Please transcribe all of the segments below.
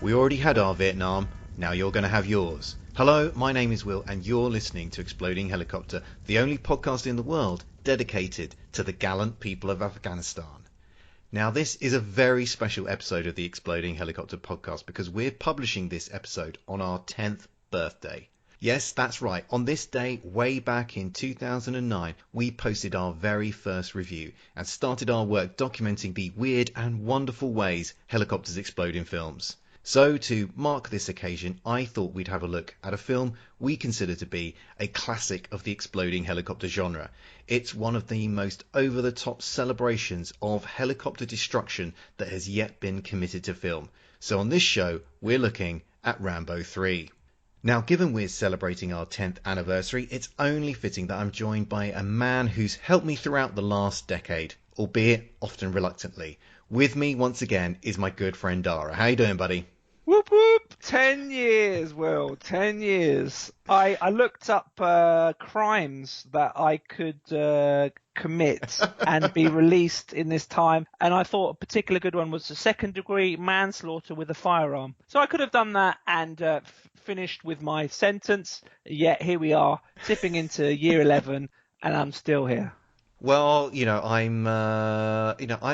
We already had our Vietnam, now you're going to have yours. Hello, my name is Will, and you're listening to Exploding Helicopter, the only podcast in the world dedicated to the gallant people of Afghanistan. Now, this is a very special episode of the Exploding Helicopter podcast because we're publishing this episode on our 10th birthday. Yes, that's right. On this day, way back in 2009, we posted our very first review and started our work documenting the weird and wonderful ways helicopters explode in films. So, to mark this occasion, I thought we'd have a look at a film we consider to be a classic of the exploding helicopter genre. It's one of the most over-the-top celebrations of helicopter destruction that has yet been committed to film. So on this show, we're looking at Rambo III. Now, given we're celebrating our 10th anniversary, it's only fitting that I'm joined by a man who's helped me throughout the last decade, albeit often reluctantly. With me once again is my good friend Dara. How you doing, buddy? Whoop whoop! 10 years, Will. 10 years. I looked up crimes that I could commit and be released in this time, and I thought a particular good one was the second-degree manslaughter with a firearm. So I could have done that and finished with my sentence. Yet here we are, tipping into year 11, and I'm still here. Well, I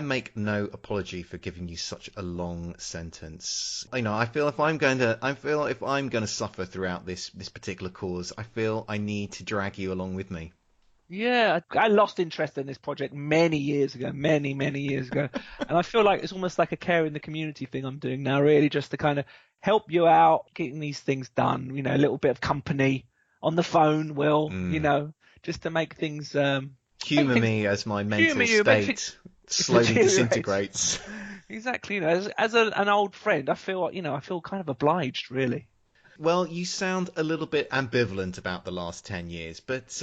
make no apology for giving you such a long sentence. I feel if I'm going to suffer throughout this particular cause, I feel I need to drag you along with me. Yeah, I lost interest in this project many years ago, many years ago. And I feel like it's almost like a care in the community thing I'm doing now, really, just to kind of help you out, getting these things done, a little bit of company on the phone, Will, just to make things... Humour me as my mental state slowly disintegrates. Exactly. As an old friend, I feel kind of obliged, really. Well, you sound a little bit ambivalent about the last 10 years, but,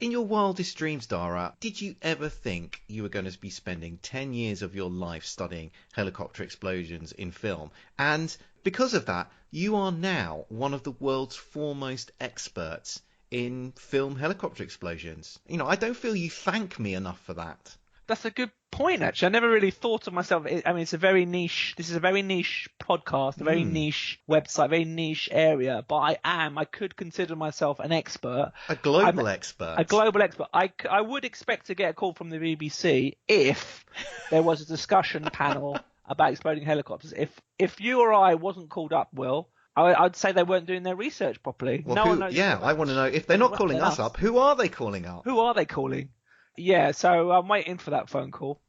in your wildest dreams, Dara, did you ever think you were going to be spending 10 years of your life studying helicopter explosions in film? And because of that, you are now one of the world's foremost experts in film helicopter explosions. I don't feel you thank me enough for that. That's a good point, actually. I never really thought of myself. It's a very niche. This is a very niche podcast, a very niche website, a very niche area. But I could consider myself an expert. A global expert. A global expert. I would expect to get a call from the BBC if there was a discussion panel about exploding helicopters. If you or I wasn't called up, Will, I'd say they weren't doing their research properly. Well, I want to know, if they're not calling us up, who are they calling up? Who are they calling? Yeah, so I'm waiting for that phone call.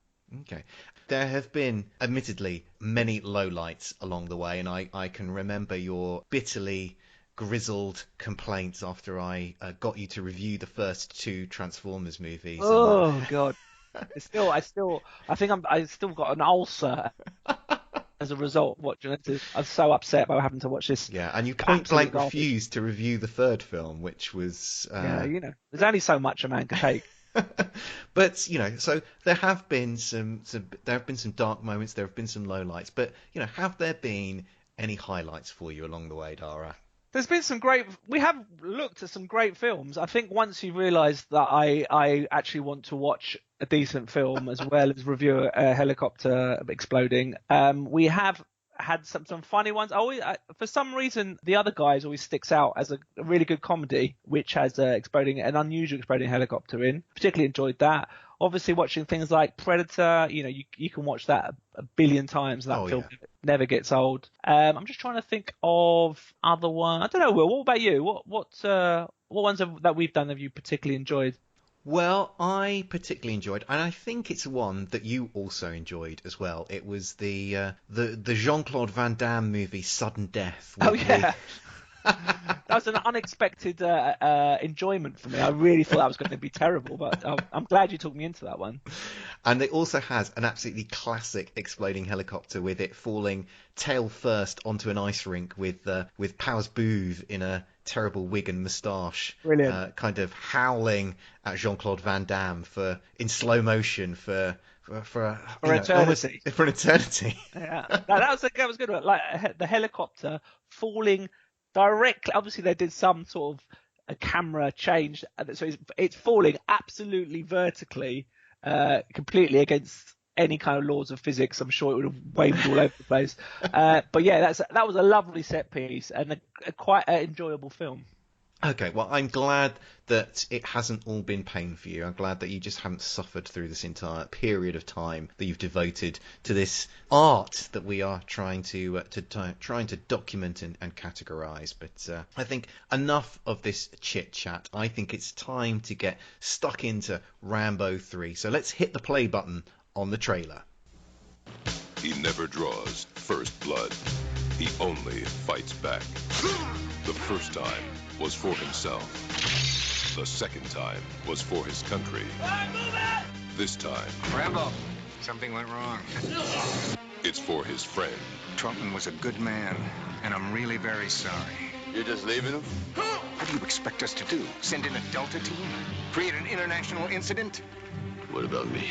Okay. There have been, admittedly, many lowlights along the way, and I can remember your bitterly grizzled complaints after I got you to review the first two Transformers movies. Oh, God. I think I still got an ulcer as a result of watching it. I'm so upset about having to watch this. Yeah, and you point blank refused to review the third film, which was... there's only so much a man can take. But, so there have been some dark moments, there have been some lowlights, but, have there been any highlights for you along the way, Dara? There's been we have looked at some great films. I think once you realise that I actually want to watch a decent film as well as review a helicopter exploding, we have had some funny ones. For some reason, The Other Guys always sticks out as a really good comedy, which has an unusual exploding helicopter in. Particularly enjoyed that. Obviously, watching things like Predator, you can watch that a billion times. That film never gets old. I'm just trying to think of other ones. I don't know, Will. What about you? What ones that we've done have you particularly enjoyed? Well, I particularly enjoyed, and I think it's one that you also enjoyed as well. It was the Jean-Claude Van Damme movie, Sudden Death. Oh, yeah. That was an unexpected enjoyment for me. I really thought that was going to be terrible, but I'm glad you took me into that one. And it also has an absolutely classic exploding helicopter with it falling tail first onto an ice rink with Powers Booth in a terrible wig and moustache, kind of howling at Jean-Claude Van Damme in slow motion for eternity. For an eternity. Yeah, that was good. Like the helicopter falling directly. Obviously, they did some sort of a camera change, so it's falling absolutely vertically, completely against any kind of laws of physics, I'm sure it would have waved all over the place. But yeah, that was a lovely set piece and a quite enjoyable film. Okay, well, I'm glad that it hasn't all been pain for you. I'm glad that you just haven't suffered through this entire period of time that you've devoted to this art that we are trying to document and categorise. But I think enough of this chit-chat. I think it's time to get stuck into Rambo 3. So let's hit the play button on the trailer. He never draws first blood. He only fights back. The first time was for himself. The second time was for his country. This time, Rambo, something went wrong. it's for his friend. Trautman was a good man, and I'm really very sorry. You're just leaving him? What do you expect us to do? Send in a Delta team? Create an international incident? What about me?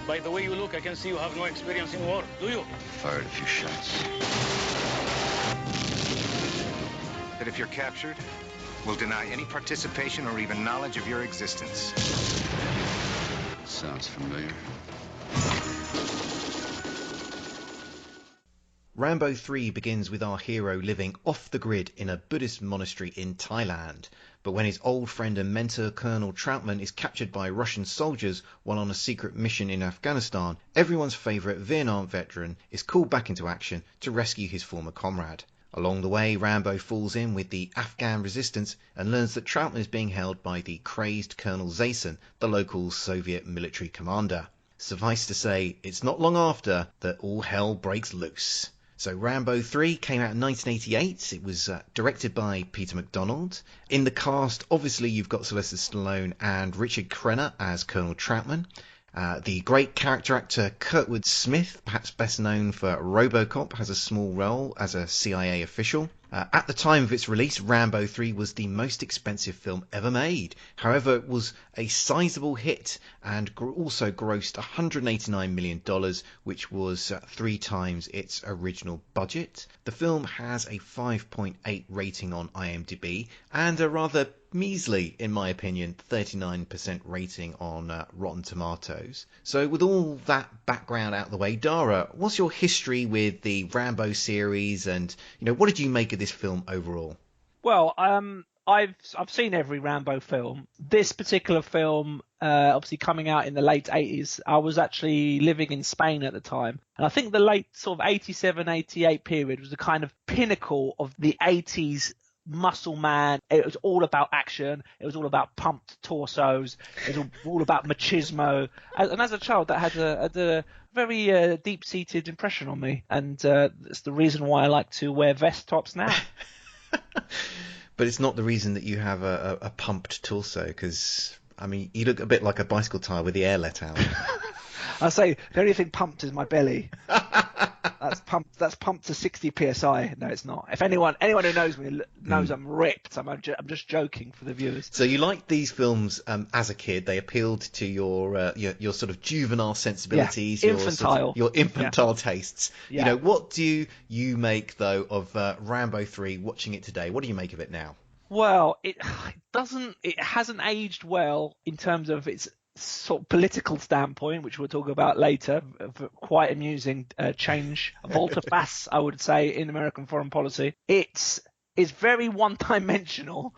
By the way you look, I can see you have no experience in war, do you? Fired a few shots. That if you're captured, we'll deny any participation or even knowledge of your existence. Sounds familiar. Rambo 3 begins with our hero living off the grid in a Buddhist monastery in Thailand. But when his old friend and mentor Colonel Trautman is captured by Russian soldiers while on a secret mission in Afghanistan, everyone's favourite Vietnam veteran is called back into action to rescue his former comrade. Along the way, Rambo falls in with the Afghan resistance and learns that Trautman is being held by the crazed Colonel Zason, the local Soviet military commander. Suffice to say, it's not long after that all hell breaks loose. So Rambo 3 came out in 1988. It was directed by Peter MacDonald. In the cast, obviously, you've got Sylvester Stallone and Richard Crenna as Colonel Trautman. The great character actor Kurtwood Smith, perhaps best known for RoboCop, has a small role as a CIA official. At the time of its release, Rambo 3 was the most expensive film ever made. However, it was a sizable hit and also grossed $189 million, which was 3 times its original budget. The film has a 5.8 rating on IMDb and a rather measly, in my opinion, 39% rating on Rotten Tomatoes. So with all that background out of the way, Dara, what's your history with the Rambo series and, what did you make of this film overall? Well, I've seen every Rambo film. This particular film, obviously coming out in the late 80s, I was actually living in Spain at the time. And I think the late sort of 87, 88 period was the kind of pinnacle of the 80s muscle man. It was all about action. It was all about pumped torsos. It was all about machismo. And as a child, that had a very deep-seated impression on me. And it's the reason why I like to wear vest tops now. But it's not the reason that you have a pumped torso, because, you look a bit like a bicycle tyre with the air let out. I say the only thing pumped is my belly. That's pumped to 60 psi. No, it's not. If anyone who knows me knows I'm ripped. I'm just joking for the viewers. So you liked these films as a kid? They appealed to your sort of juvenile sensibilities, infantile, your infantile tastes. Yeah. What do you make though of Rambo 3? Watching it today, what do you make of it now? Well, it hasn't aged well in terms of its sort of political standpoint, which we'll talk about later. Quite amusing change, volte-face, I would say, in American foreign policy. It's very one-dimensional.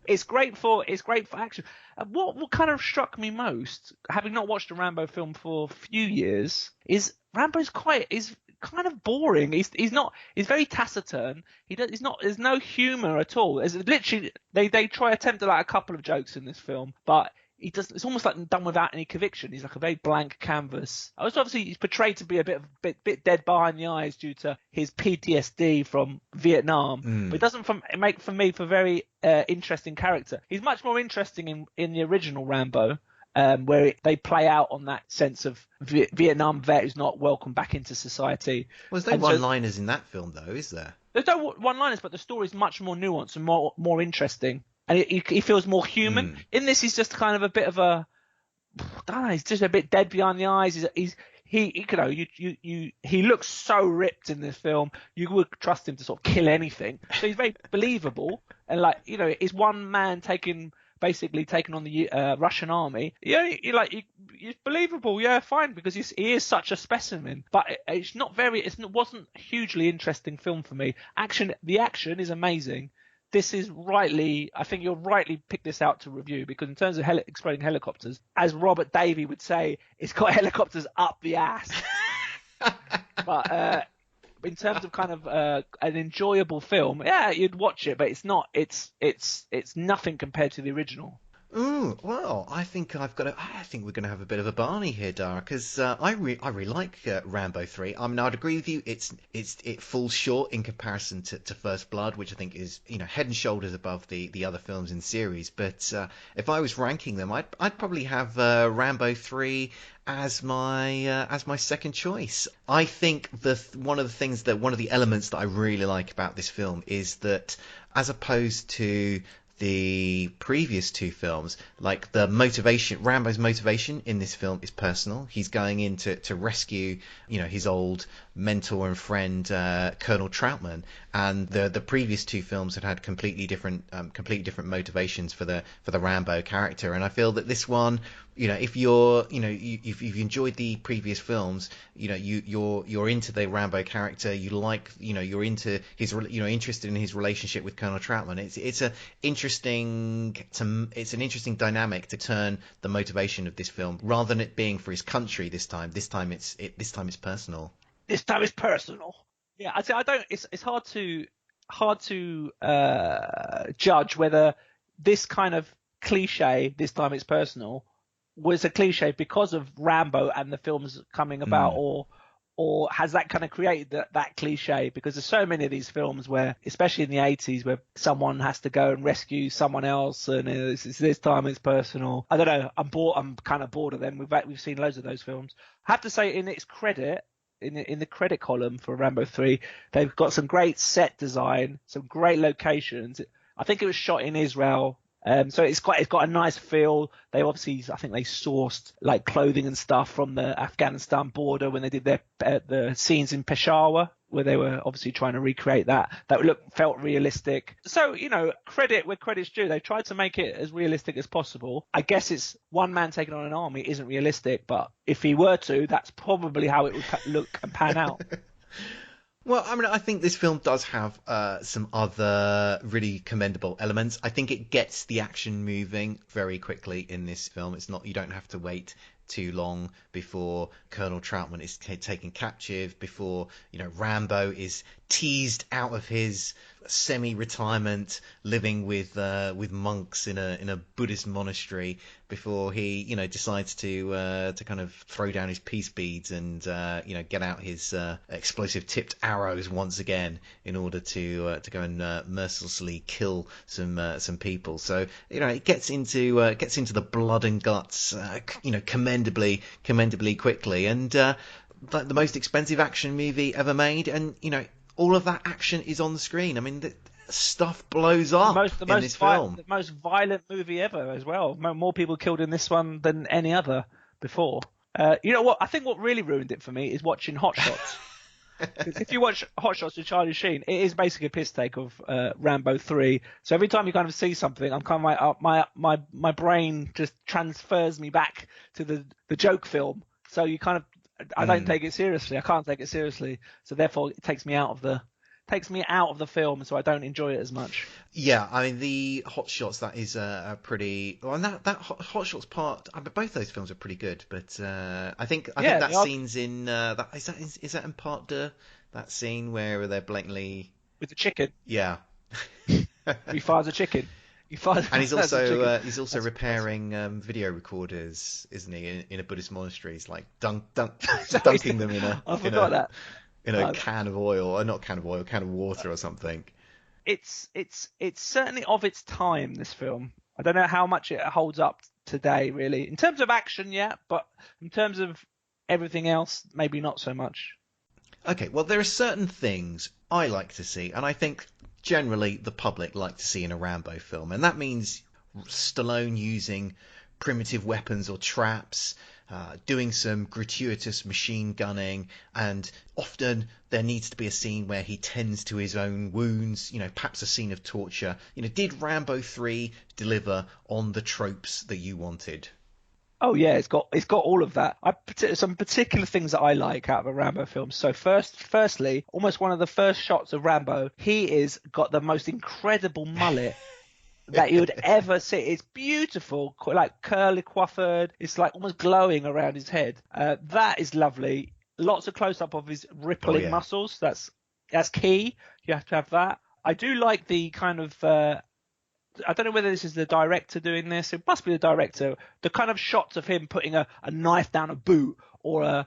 It's great for action. What kind of struck me most, having not watched a Rambo film for a few years, is Rambo's kind of boring. He's very taciturn. There's no humor at all. There's literally they attempt like a couple of jokes in this film, but it's almost like done without any conviction. He's like a very blank canvas. Obviously, he's portrayed to be a bit dead behind the eyes due to his PTSD from Vietnam. But it doesn't make for me for very interesting character. He's much more interesting in the original Rambo, where they play out on that sense of Vietnam vet who's not welcome back into society. Well, there's no one-liners in that film, though, is there? There's no one-liners, but the story's much more nuanced and more interesting. And he feels more human. In this, he's just kind of a bit of a, I don't know, he's just a bit dead behind the eyes. He looks so ripped in this film. You would trust him to sort of kill anything. So he's very believable. And is one man taking basically taken on the Russian army. It's believable, yeah, fine, because he is such a specimen. But it wasn't a hugely interesting film for me. The action is amazing. This is I think you'll rightly pick this out to review, because in terms of exploding helicopters, as Robert Davey would say, it's got helicopters up the ass. But in terms of kind of an enjoyable film, yeah, you'd watch it, but it's not. It's nothing compared to the original. Ooh, well, I think we're going to have a bit of a Barney here, Dara, because I really like Rambo 3. I mean, I'd agree with you. It falls short in comparison to First Blood, which I think is, head and shoulders above the other films in the series. But if I was ranking them, I'd probably have Rambo 3 as my second choice. I think one of the elements that I really like about this film is that, as opposed to the previous two films, like Rambo's motivation in this film is personal. He's going in to rescue, his old mentor and friend, Colonel Trautman, and the previous two films had completely different motivations for the Rambo character. And I feel that this one, if you've enjoyed the previous films, you're into the Rambo character, you're into interested in his relationship with Colonel Trautman. It's an interesting dynamic to turn the motivation of this film, rather than it being for his country this time it's personal. This time it's personal. Yeah, I'd say it's hard to judge whether this kind of cliche, this time it's personal, was a cliche because of Rambo and the films coming about, or has that kind of created that cliche? Because there's so many of these films where, especially in the 80s, where someone has to go and rescue someone else, and this time it's personal. I don't know. I'm kind of bored of them. We've seen loads of those films. I have to say, in its credit, in the credit column for Rambo 3, they've got some great set design, some great locations. I think it was shot in Israel. So it's got a nice feel. I think they sourced like clothing and stuff from the Afghanistan border when they did the scenes in Peshawar, where they were obviously trying to recreate that felt realistic. So, credit where credit's due. They tried to make it as realistic as possible. I guess it's one man taking on an army isn't realistic, but if he were to, that's probably how it would look and pan out. Well, I mean, I think this film does have some other really commendable elements. I think it gets the action moving very quickly in this film. You don't have to wait too long before Colonel Trautman is taken captive, before Rambo is teased out of his semi-retirement, living with monks in a Buddhist monastery, before he decides to kind of throw down his peace beads and get out his explosive tipped arrows once again in order to go and mercilessly kill some people. So it gets into the blood and guts commendably quickly, and the most expensive action movie ever made, and all of that action is on the screen. I mean, the stuff blows up in this film. The most violent movie ever as well. More people killed in this one than any other before. You know what? I think what really ruined it for me is watching Hot Shots. If you watch Hot Shots with Charlie Sheen, it is basically a piss take of Rambo 3. So every time you kind of see something, I'm kind of like, my brain just transfers me back to the joke film. So you kind of, I don't take it seriously. I can't take it seriously. So therefore, it takes me out of the film, so I don't enjoy it as much. Yeah, I mean, the Hot Shots, that is a pretty... Well, and that Hot Shots part... I mean, both those films are pretty good, but I think that scene's in... Is that in Part 2? That scene where they're blatantly... With the chicken? Yeah. He fires a chicken. And he's also repairing video recorders, isn't he, in a Buddhist monastery? He's like dunking them in a... I forgot that. In a can of oil, or not can of oil, can of water or something. It's certainly of its time, this film. I don't know how much it holds up today, really. In terms of action, yeah, but in terms of everything else, maybe not so much. Okay, well, there are certain things I like to see, and I think generally the public like to see in a Rambo film, and that means Stallone using primitive weapons or traps, doing some gratuitous machine gunning, and often there needs to be a scene where he tends to his own wounds, perhaps a scene of torture. Did Rambo 3 deliver on the tropes that you wanted? Oh yeah, it's got all of that. Some particular things that I like out of a Rambo film. So firstly, almost one of the first shots of Rambo, he is got the most incredible mullet that you would ever see. It's beautiful, like curly coiffured. It's like almost glowing around his head. That is lovely. Lots of close up of his rippling muscles. That's key. You have to have that. I do like the kind of. I don't know whether this is the director doing this. It must be the director. The kind of shots of him putting a knife down a boot, or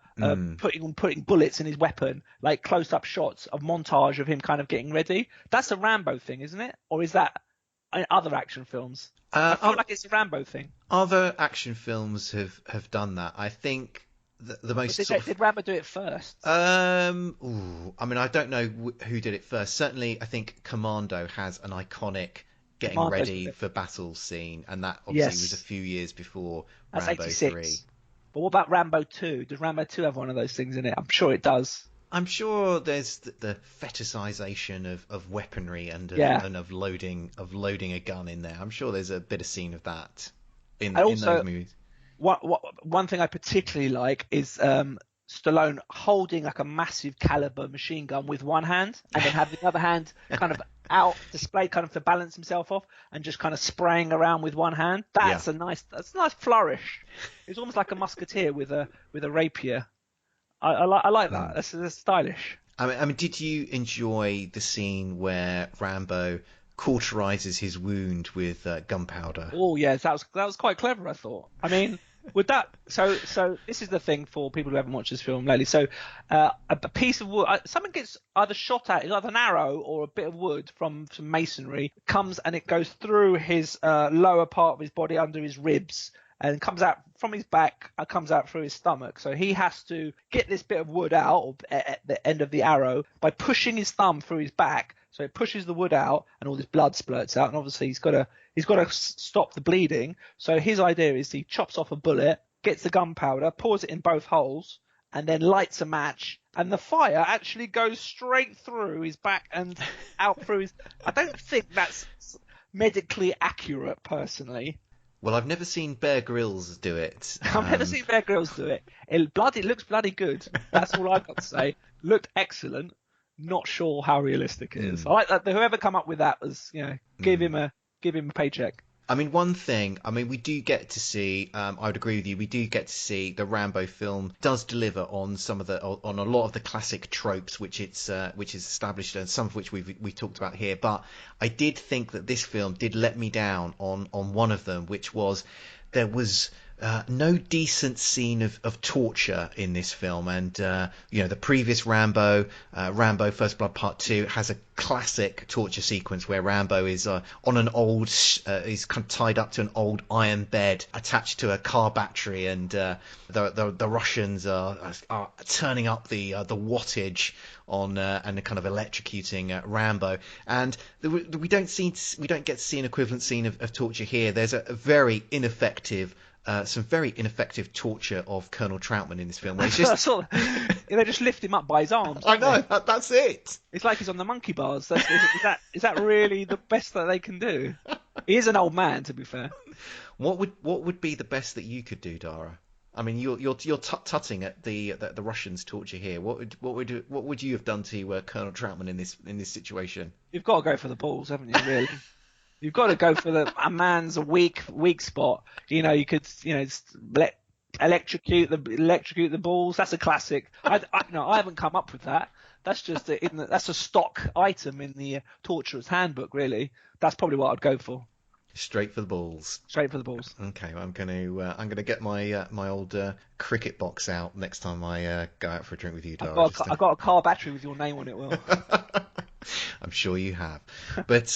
putting bullets in his weapon, like close up shots of montage of him kind of getting ready. That's a Rambo thing, isn't it? Or is that other action films? I feel like it's a Rambo thing. Other action films have done that. I think the most. Did Rambo do it first? I mean, I don't know who did it first. Certainly, I think Commando has an iconic getting ready for battle scene, and that obviously was a few years before Rambo 86. 3. But what about Rambo 2? Does Rambo 2 have one of those things in it? I'm sure it does. I'm sure there's the fetishization of weaponry and of loading a gun in there. I'm sure there's a bit of scene of that in those movies. One thing I particularly like is Stallone holding like a massive caliber machine gun with one hand, and then having the other hand kind of out displayed, kind of to balance himself off, and just kind of spraying around with one hand. That's a nice flourish. It's almost like a musketeer with a rapier. I like that. That's stylish. I mean, did you enjoy the scene where Rambo cauterizes his wound with gunpowder? Oh yes, that was quite clever, I thought. I mean, with that, so this is the thing for people who haven't watched this film lately. So a piece of wood, someone gets either shot at, either an arrow or a bit of wood from some masonry, comes and it goes through his lower part of his body, under his ribs, and comes out from his back, comes out through his stomach. So he has to get this bit of wood out at the end of the arrow by pushing his thumb through his back. So it pushes the wood out, and all this blood splurts out. And obviously he's got to stop the bleeding. So his idea is he chops off a bullet, gets the gunpowder, pours it in both holes, and then lights a match. And the fire actually goes straight through his back and out through his. I don't think that's medically accurate, personally. Well, I've never seen Bear Grylls do it. I've never seen Bear Grylls do it. It looks bloody good. That's all I've got to say. Looked excellent. Not sure how realistic it is. I like that. Whoever come up with that was, give him a paycheck. I mean, one thing, we do get to see, I would agree with you, we do get to see the Rambo film does deliver on on a lot of the classic tropes which is established, and some of which we talked about here. But I did think that this film did let me down on one of them, which was there was no decent scene of torture in this film. And the previous Rambo First Blood Part 2 has a classic torture sequence where Rambo is on an old he's kind of tied up to an old iron bed attached to a car battery, and the Russians are turning up the wattage on and kind of electrocuting Rambo. And we don't get to see an equivalent scene of torture here. There's a very ineffective some very ineffective torture of Colonel Trautman in this film. Where he's just... they just lift him up by his arms. I know, that's it. It's like he's on the monkey bars. Is that really the best that they can do? He is an old man, to be fair. What would be the best that you could do, Dara? I mean, you're tutting at the Russians' torture here. What would you have done to Colonel Trautman in this situation? You've got to go for the balls, haven't you? Really. You've got to go for a man's weak spot. You could electrocute the balls. That's a classic. I haven't come up with that. That's just that's a stock item in the torturer's handbook. Really, that's probably what I'd go for. Straight for the balls. Straight for the balls. Okay, well, I'm gonna get my old cricket box out next time I go out for a drink with you, Dara. I've got a car battery with your name on it, Will. I'm sure you have. But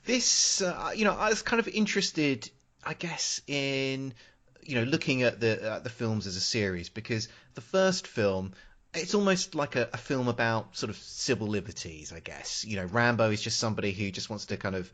this, I was kind of interested, I guess, in looking at the films as a series, because the first film, it's almost like a film about sort of civil liberties, I guess. Rambo is just somebody who just wants to kind of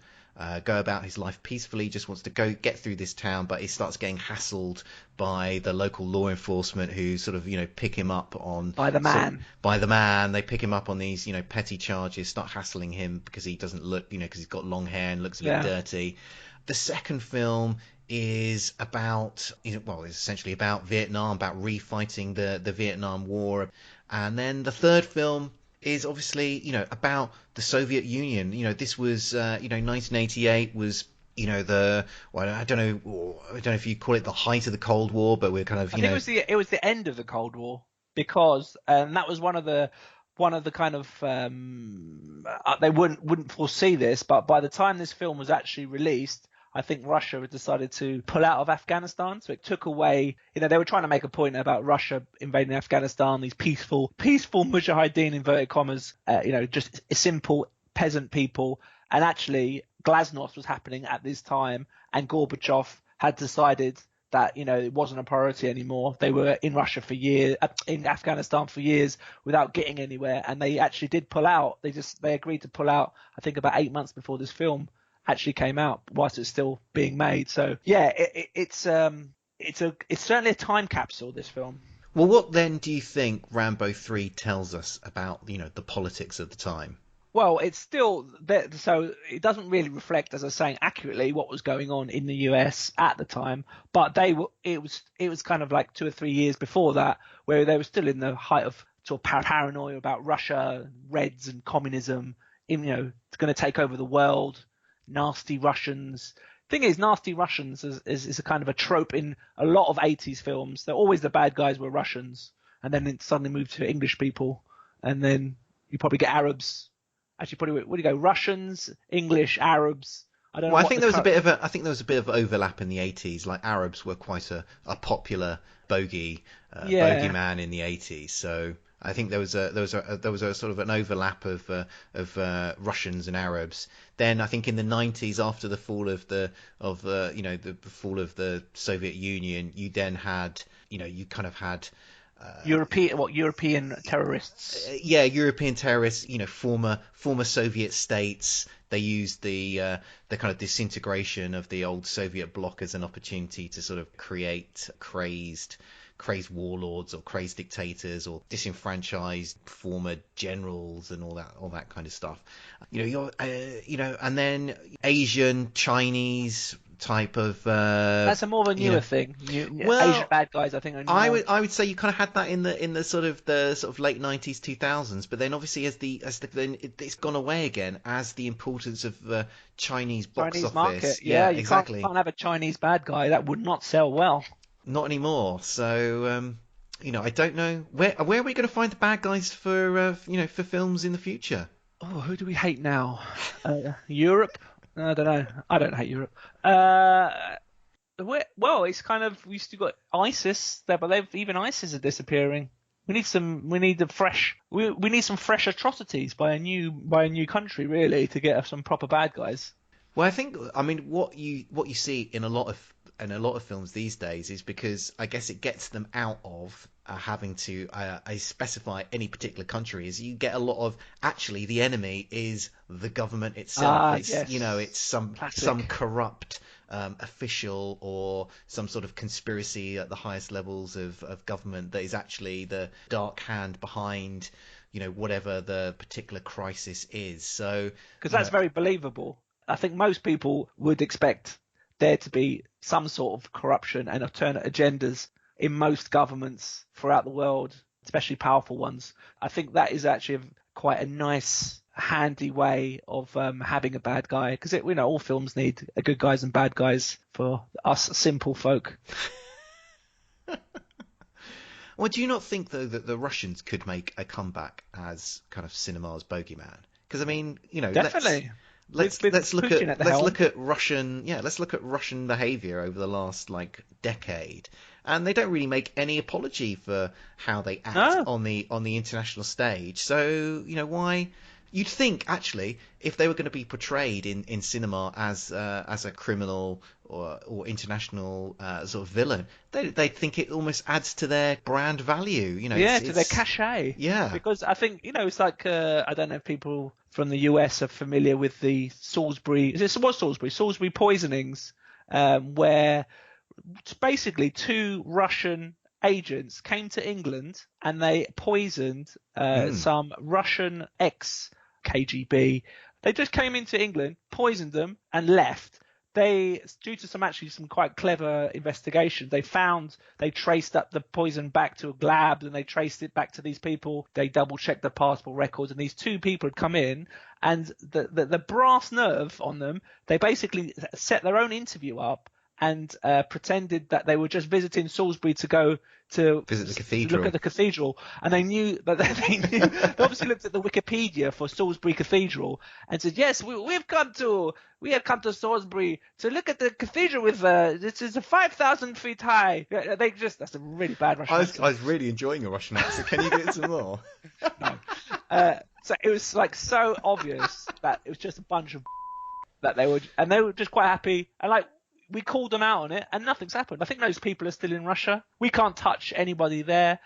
go about his life peacefully, just wants to go get through this town, but he starts getting hassled by the local law enforcement who sort of, pick him up on... By the man. By the man. They pick him up on these, petty charges, start hassling him because he doesn't look, because he's got long hair and looks a bit dirty. The second film is about, it's essentially about Vietnam, about refighting the Vietnam War. And then the third film is obviously, about the Soviet Union. This was, 1988 was, I don't know if you call it the height of the Cold War, but we're kind of, I think it was the end of the Cold War, because that was one of the kind of they wouldn't foresee this, but by the time this film was actually released, I think Russia had decided to pull out of Afghanistan. So it took away, they were trying to make a point about Russia invading Afghanistan, these peaceful mujahideen, inverted commas, just simple peasant people. And actually, Glasnost was happening at this time, and Gorbachev had decided that, it wasn't a priority anymore. They were in Russia for years, in Afghanistan for years without getting anywhere. And they actually did pull out. They agreed to pull out, I think, about 8 months before this film actually came out, whilst it's still being made. So yeah, it's certainly a time capsule, this film. Well, what then do you think Rambo 3 tells us about the politics of the time? Well, it's still there, so it doesn't really reflect, as I was saying, accurately what was going on in the US at the time. But it was kind of like 2 or 3 years before that, where they were still in the height of sort of paranoia about Russia, Reds, and communism. It's going to take over the world. Nasty Russians. Thing is, nasty Russians is a kind of a trope in a lot of 80s films. They're always the bad guys were Russians, and then it suddenly moved to English people, and then you probably get Arabs. Actually, probably what do you go? Russians, English, Arabs. I don't know. Well, I think there was a bit of overlap in the 80s. Like Arabs were quite a popular bogeyman in the 80s. So I think there was a sort of an overlap of Russians and Arabs. Then I think in the 90s, after the fall of the fall of the Soviet Union, you then had you kind of had European terrorists. European terrorists. Former Soviet states. They used the kind of disintegration of the old Soviet bloc as an opportunity to sort of create crazed warlords or crazed dictators or disenfranchised former generals and all that kind of stuff. And then Asian, Chinese type of that's a more of a newer thing. Asian bad guys, I think. I would say you kind of had that in the sort of late 90s, 2000s, but then obviously then it's gone away again as the importance of the Chinese box office market. You exactly. can't have a Chinese bad guy. That would not sell well. Not anymore. So I don't know where are we going to find the bad guys for films in the future. Oh, who do we hate now? Europe. I don't know. I don't hate Europe. Well, it's kind of, we still got ISIS there, but even ISIS are disappearing. We need some fresh atrocities by a new country, really, to get some proper bad guys. Well, I mean, what you see in a lot of films these days is because I guess it gets them out of having to specify any particular country. Is you get a lot of actually the enemy is the government itself. It's some corrupt official or some sort of conspiracy at the highest levels of government that is actually the dark hand behind whatever the particular crisis is. So because that's very believable. I think most people would expect there to be some sort of corruption and alternate agendas in most governments throughout the world, especially powerful ones. I think that is actually quite a nice, handy way of having a bad guy, because all films need a good guys and bad guys for us simple folk. Well, do you not think though that the Russians could make a comeback as kind of cinema's bogeyman? Because I mean, definitely. Let's look at Russian behavior over the last decade, and they don't really make any apology for how they act on the international stage. So why You'd think, actually, if they were going to be portrayed in cinema as a criminal or international sort of villain, they'd think it almost adds to their brand value. You know, to their cachet. Yeah. Because I think, it's like, I don't know if people from the US are familiar with the Salisbury poisonings, where basically 2 Russian agents came to England and they poisoned some Russian ex-KGB. They just came into England, poisoned them, and left. Due to some quite clever investigation, they traced up the poison back to a lab, and they traced it back to these people. They double-checked the passport records, and these 2 people had come in, and the brass nerve on them, they basically set their own interview up and pretended that they were just visiting Salisbury to go to visit the cathedral. Look at the cathedral, and they knew that they obviously looked at the Wikipedia for Salisbury Cathedral and said, "Yes, we have come to Salisbury to look at the cathedral with this is 5,000 feet high." That's a really bad Russian accent. I was really enjoying a Russian accent. Can you do it some more? No. So it was like so obvious that it was just a bunch of that they were just quite happy, and like, we called them out on it and nothing's happened. I think those people are still in Russia. We can't touch anybody there.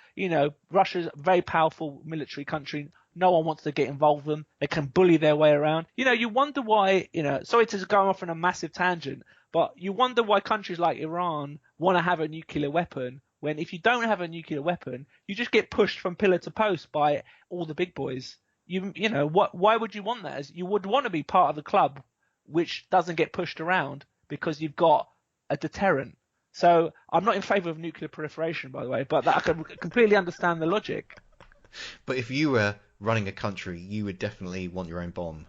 Russia's a very powerful military country. No one wants to get involved with them. They can bully their way around. You wonder why, sorry to go off on a massive tangent, but you wonder why countries like Iran want to have a nuclear weapon, when if you don't have a nuclear weapon, you just get pushed from pillar to post by all the big boys. Why would you want that? You would want to be part of the club which doesn't get pushed around, because you've got a deterrent. So I'm not in favour of nuclear proliferation, by the way, but I can completely understand the logic. But if you were running a country, you would definitely want your own bomb.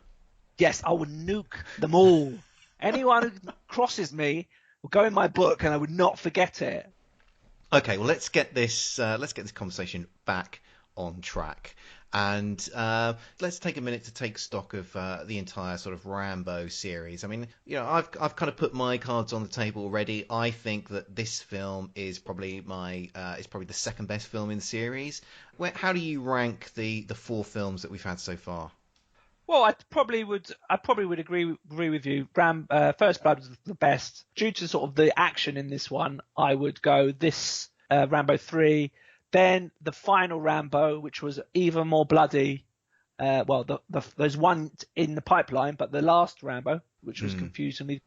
Yes, I would nuke them all. Anyone who crosses me will go in my book, and I would not forget it. Okay, well, let's get this conversation back on track. And let's take a minute to take stock of the entire sort of Rambo series. I mean, I've kind of put my cards on the table already. I think that this film is probably the second best film in the series. How do you rank the 4 films that we've had so far? Well, I probably would agree with you. First Blood was the best. Due to sort of the action in this one, I would go this Rambo 3. Then the final Rambo, which was even more bloody. There's one in the pipeline, but the last Rambo, which was confusingly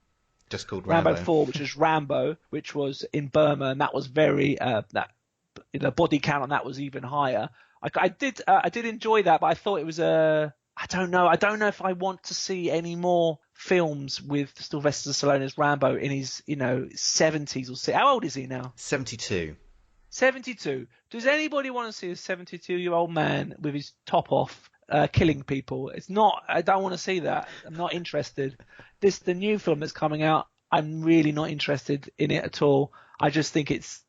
just called Rambo 4, which was Rambo, which was in Burma, and that was very the body count on that was even higher. I did enjoy that, but I thought it was I don't know if I want to see any more films with Sylvester Stallone as Rambo in his 70s or how old is he now? 72. 72. Does anybody want to see a 72-year-old man with his top off killing people? It's not. I don't want to see that. I'm not interested. The new film that's coming out, I'm really not interested in it at all. I just think it's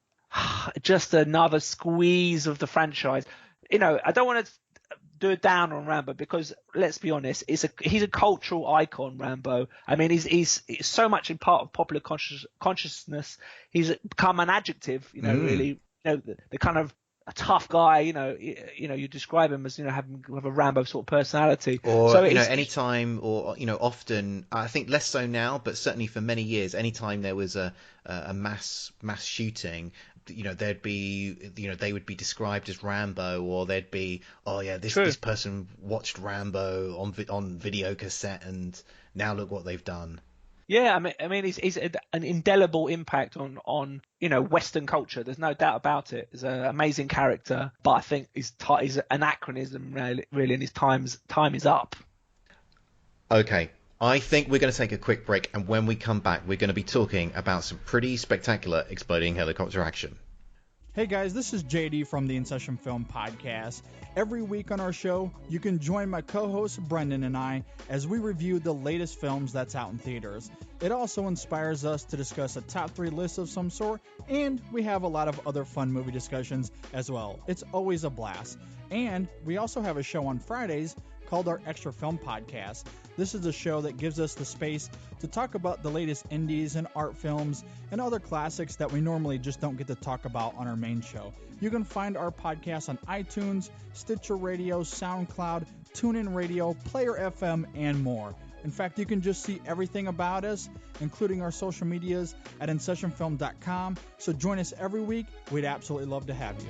just another squeeze of the franchise. I don't want to do a down on Rambo, because let's be honest, he's a cultural icon, Rambo. I mean, he's so much in part of popular consciousness. He's become an adjective, really. The kind of a tough guy, you describe him as, have a Rambo sort of personality. Or, so anytime, or, often, I think less so now, but certainly for many years, anytime there was a mass shooting, there'd be, they would be described as Rambo, or there'd be, this person watched Rambo on video cassette, and now look what they've done. Yeah, I mean, he's an indelible impact on Western culture. There's no doubt about it. He's an amazing character, but I think he's an anachronism, really, and his time is up. Okay, I think we're going to take a quick break, and when we come back, we're going to be talking about some pretty spectacular exploding helicopter action. Hey guys, this is JD from the In Session Film Podcast. Every week on our show, you can join my co-host Brendan and I as we review the latest films that's out in theaters. It also inspires us to discuss a top 3 list of some sort, and we have a lot of other fun movie discussions as well. It's always a blast. And we also have a show on Fridays called our Extra Film Podcast. This is a show that gives us the space to talk about the latest indies and art films and other classics that we normally just don't get to talk about on our main show. You can find our podcast on iTunes, Stitcher Radio, SoundCloud, TuneIn Radio, Player FM, and more. In fact, you can just see everything about us, including our social medias, at IncessionFilm.com. So join us every week. We'd absolutely love to have you.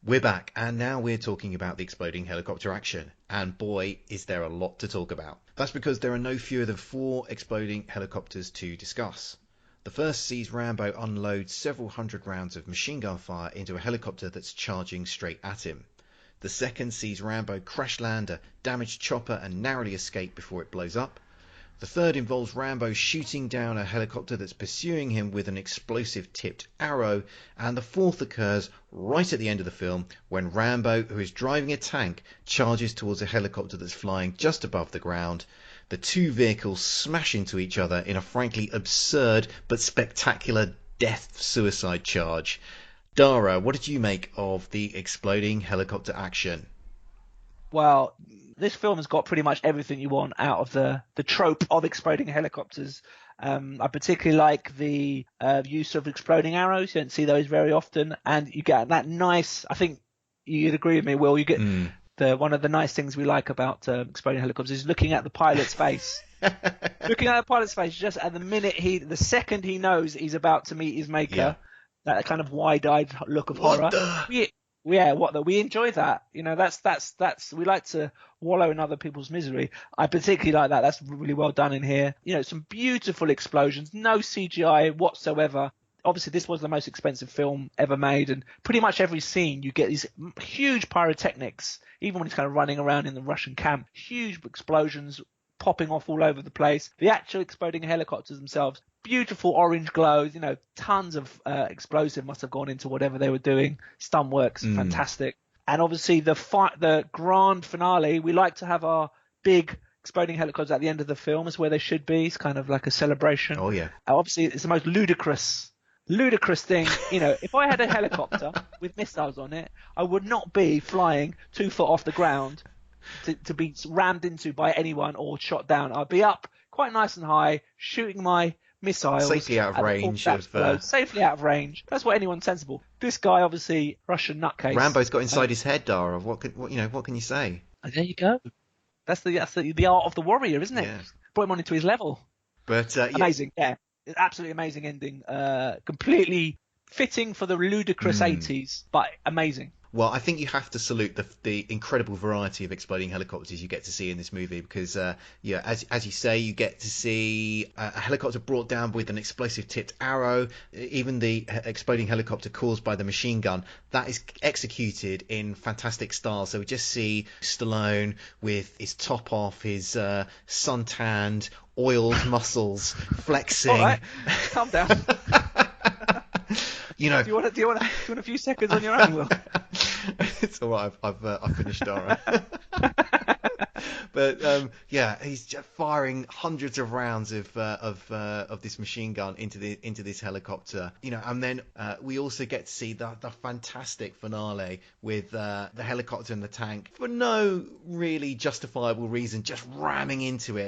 We're back, and now we're talking about the exploding helicopter action. And boy, is there a lot to talk about. That's because there are no fewer than 4 exploding helicopters to discuss. The first sees Rambo unload several hundred rounds of machine gun fire into a helicopter that's charging straight at him. The second sees Rambo crash land a damaged chopper and narrowly escape before it blows up. The third involves Rambo shooting down a helicopter that's pursuing him with an explosive tipped arrow, and the fourth occurs right at the end of the film when Rambo, who is driving a tank, charges towards a helicopter that's flying just above the ground. The two vehicles smash into each other in a frankly absurd but spectacular death-suicide charge. Dara, what did you make of the exploding helicopter action? Well, this film has got pretty much everything you want out of the trope of exploding helicopters. I particularly like the use of exploding arrows. You don't see those very often. And you get that nice, I think you'd agree with me, Will, you get one of the nice things we like about exploding helicopters is looking at the pilot's face. Looking at the pilot's face just at the second he knows he's about to meet his maker, that kind of wide-eyed look of horror. We enjoy that. You know, that's we like to wallow in other people's misery. I particularly like that. That's really well done in here. You know, some beautiful explosions, no CGI whatsoever. Obviously, this was the most expensive film ever made, and pretty much every scene you get these huge pyrotechnics, even when he's kind of running around in the Russian camp, huge explosions popping off all over the place. The actual exploding helicopters themselves, beautiful orange glows, you know, tons of explosive must have gone into whatever they were doing. Stunt works, fantastic. And obviously the grand finale, we like to have our big exploding helicopters at the end of the film is where they should be. It's kind of like a celebration. Oh, yeah. Obviously, it's the most ludicrous thing. You know, if I had a helicopter with missiles on it, I would not be flying 2 foot off the ground to be rammed into by anyone or shot down. I'd be up quite nice and high, shooting my missiles safely out of range. Safely out of range. That's what anyone sensible. This guy, obviously, Russian nutcase. Rambo's got inside his head, Dara. What can you say? There you go. That's the art of the warrior, isn't it? Yeah. Brought him on into his level. But amazing, yeah. Absolutely amazing ending. Completely fitting for the ludicrous 80s, but amazing. Well, I think you have to salute the incredible variety of exploding helicopters you get to see in this movie because, as you say, you get to see a helicopter brought down with an explosive tipped arrow, even the exploding helicopter caused by the machine gun. That is executed in fantastic style. So we just see Stallone with his top off, his suntanned, oiled muscles flexing. All right, calm down. You know, do you want a few seconds on your own, Will? It's all right. I've finished, Dara. But he's just firing hundreds of rounds of this machine gun into this helicopter. You know, and then we also get to see the fantastic finale with the helicopter and the tank for no really justifiable reason, just ramming into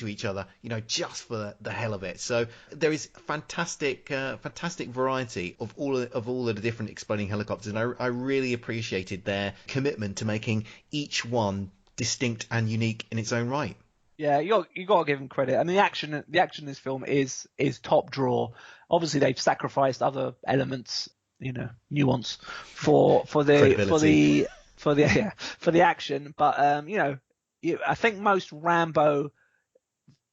each other. You know, just for the hell of it. So there is fantastic variety of all of the different exploding helicopters, and I really appreciated their commitment to making each one distinct and unique in its own right. Yeah, you got to give them credit. I mean, the action in this film is top draw. Obviously, they've sacrificed other elements, you know, nuance for the action. But you know, I think most Rambo,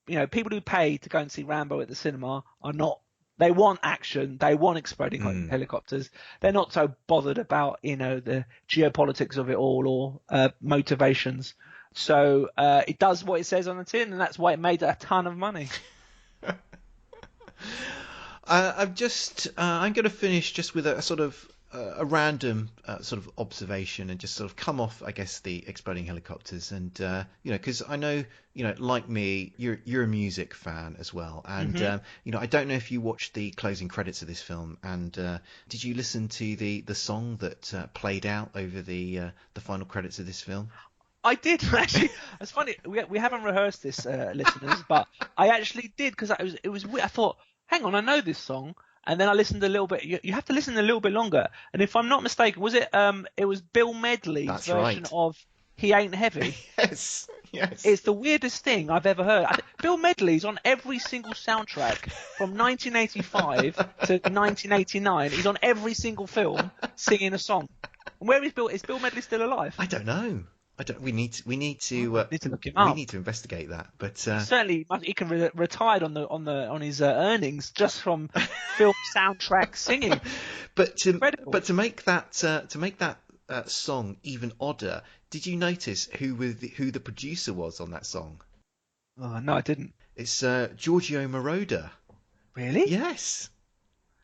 you know, people who pay to go and see Rambo at the cinema are not. They want action. They want exploding helicopters. They're not so bothered about, you know, the geopolitics of it all or motivations. So it does what it says on the tin, and that's why it made a ton of money. I'm going to finish just with a sort of a random sort of observation and just sort of come off, I guess, the exploding helicopters. And you know, because I know, you know, like me, you're a music fan as well. And you know, I don't know if you watched the closing credits of this film. And did you listen to the song that played out over the final credits of this film? I did actually. It's funny. We haven't rehearsed this, listeners, but I actually did because it was. I thought, hang on, I know this song. And then I listened a little bit. You have to listen a little bit longer. And if I'm not mistaken, was it? It was Bill Medley's That's version right. of "He Ain't Heavy." Yes. It's the weirdest thing I've ever heard. Bill Medley's on every single soundtrack from 1985 to 1989. He's on every single film singing a song. And where is Bill? Is Bill Medley still alive? I don't know. We need to Need to look him up. We need to investigate that. But Certainly, he can retired on his earnings just from film soundtrack singing. But to make that song even odder, did you notice who the producer was on that song? Oh, no, I didn't. It's Giorgio Moroder. Really? Yes.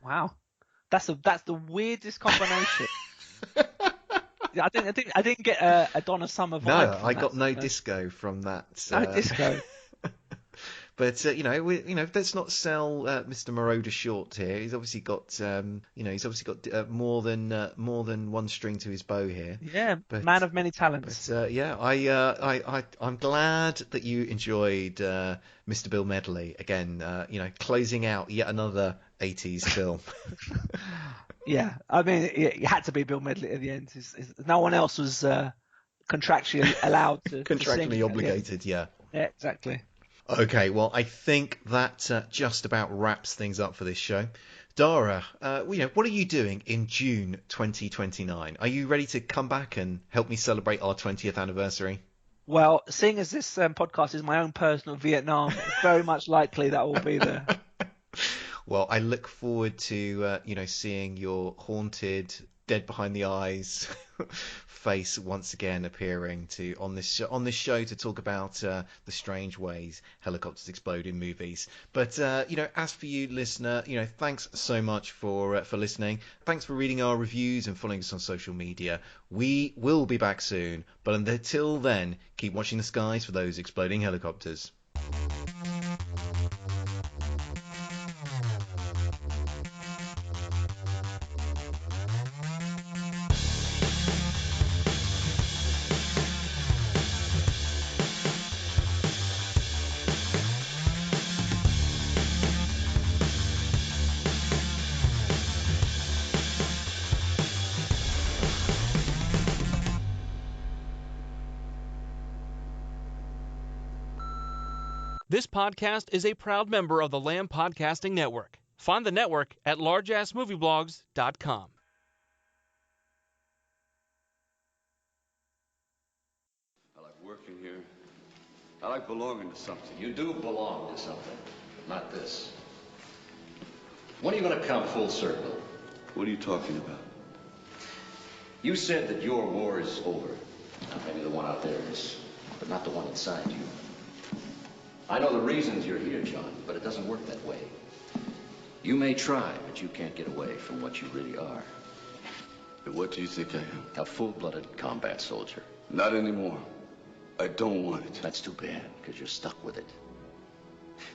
Wow, that's the weirdest combination. I didn't get a Donna Summer vibe. No, from I that, got no disco from that. No disco. But let's not sell Mr. Moroder short here. He's obviously got more than one string to his bow here. Yeah, man of many talents. But I'm glad that you enjoyed Mr. Bill Medley again. Closing out yet another 80s film. Yeah, I mean, it had to be Bill Medley at the end. No one else was contractually allowed to. Contractually sing obligated, yeah. Yeah, exactly. Okay, well, I think that just about wraps things up for this show. Dara, what are you doing in June 2029? Are you ready to come back and help me celebrate our 20th anniversary? Well, seeing as this podcast is my own personal Vietnam, it's very much likely that will be there. Well, I look forward to seeing your haunted, dead behind the eyes face once again appearing on this show to talk about the strange ways helicopters explode in movies. But as for you, listener, thanks so much for listening. Thanks for reading our reviews and following us on social media. We will be back soon, but until then, keep watching the skies for those exploding helicopters. This podcast is a proud member of the Lamb Podcasting Network. Find the network at largeassmovieblogs.com. I like working here. I like belonging to something. You do belong to something, but not this. When are you going to come full circle? What are you talking about? You said that your war is over. Now, maybe the one out there is, but not the one inside you. I know the reasons you're here, John, but it doesn't work that way. You may try, but you can't get away from what you really are. And what do you think I am? A full-blooded combat soldier. Not anymore. I don't want it. That's too bad, because you're stuck with it.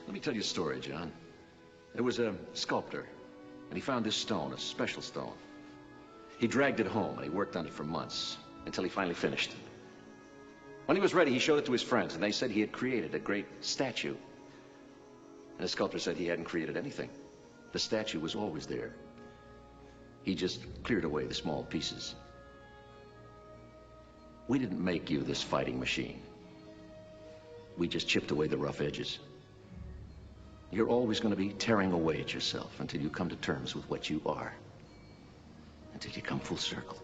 Let me tell you a story, John. There was a sculptor, and he found this stone, a special stone. He dragged it home, and he worked on it for months, until he finally finished it. When he was ready, he showed it to his friends, and they said he had created a great statue. And the sculptor said he hadn't created anything. The statue was always there. He just cleared away the small pieces. We didn't make you this fighting machine. We just chipped away the rough edges. You're always going to be tearing away at yourself until you come to terms with what you are. Until you come full circle.